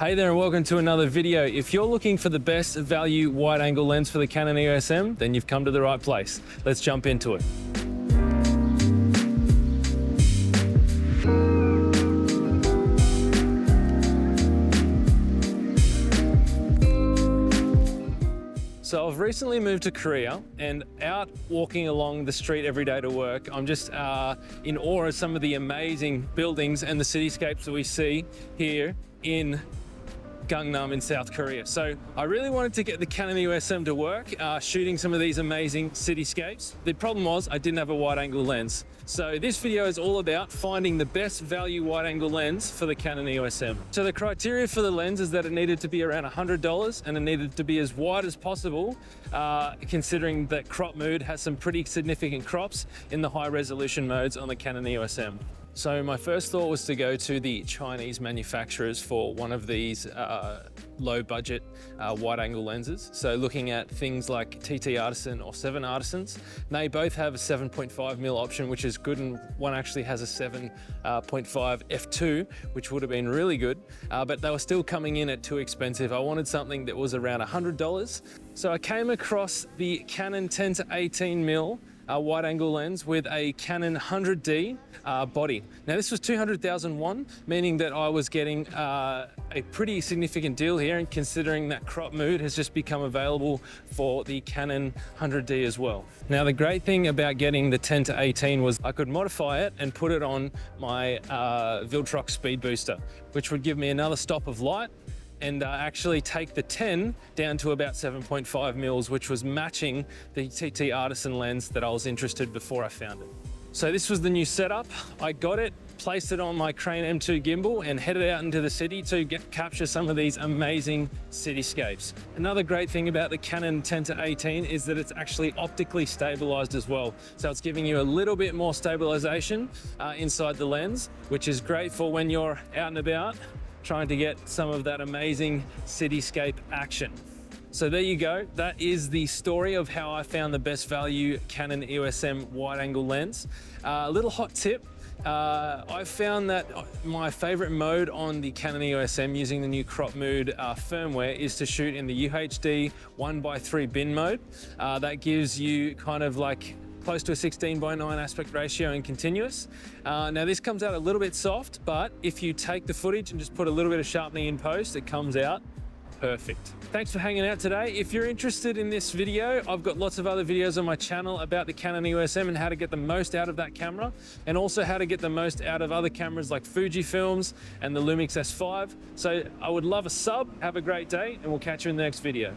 Hey there and welcome to another video. If you're looking for the best value wide angle lens for the Canon Eosm, then you've come to the right place. Let's jump into it. So I've recently moved to Korea and out walking along the street every day to work, I'm just in awe of some of the amazing buildings and the cityscapes that we see here in Gangnam in South Korea. So I really wanted to get the Canon EFS to work, shooting some of these amazing cityscapes. The problem was I didn't have a wide angle lens. So this video is all about finding the best value wide angle lens for the Canon EOS-M. So the criteria for the lens is that it needed to be around $100 and it needed to be as wide as possible, considering that crop mode has some pretty significant crops in the high resolution modes on the Canon EOS-M. So my first thought was to go to the Chinese manufacturers for one of these low budget wide angle lenses. So looking at things like TT Artisan or 7 Artisans, they both have a 7.5mm option, which is good, and one actually has a 7.5 f2, which would have been really good, but they were still coming in at too expensive. I wanted something that was around $100. So I came across the Canon 10 to 18mm wide angle lens with a Canon 100D body. Now this was 200,001, meaning that I was getting a pretty significant deal here, and considering that crop mode has just become available for the Canon 100D as well. Now the great thing about getting the 10 to 18 was I could modify it and put it on my Viltrox speed booster, which would give me another stop of light and actually take the 10 down to about 7.5 mils, which was matching the TT Artisan lens that I was interested before I found it. So this was the new setup. I got it, placed it on my Crane M2 gimbal and headed out into the city to capture some of these amazing cityscapes. Another great thing about the Canon 10 to 18 is that it's actually optically stabilized as well. So it's giving you a little bit more stabilization inside the lens, which is great for when you're out and about trying to get some of that amazing cityscape action. So there you go. That is the story of how I found the best value Canon EOS-M wide angle lens. A little hot tip. I found that my favorite mode on the Canon EOS-M using the new crop mode firmware is to shoot in the UHD 1:3 bin mode. That gives you kind of like close to a 16:9 aspect ratio and continuous. Now this comes out a little bit soft, but if you take the footage and just put a little bit of sharpening in post, it comes out perfect. Thanks for hanging out today. If you're interested in this video, I've got lots of other videos on my channel about the Canon EOS-M and how to get the most out of that camera, and also how to get the most out of other cameras like Fujifilms and the Lumix S5. So I would love a sub. Have a great day, and we'll catch you in the next video.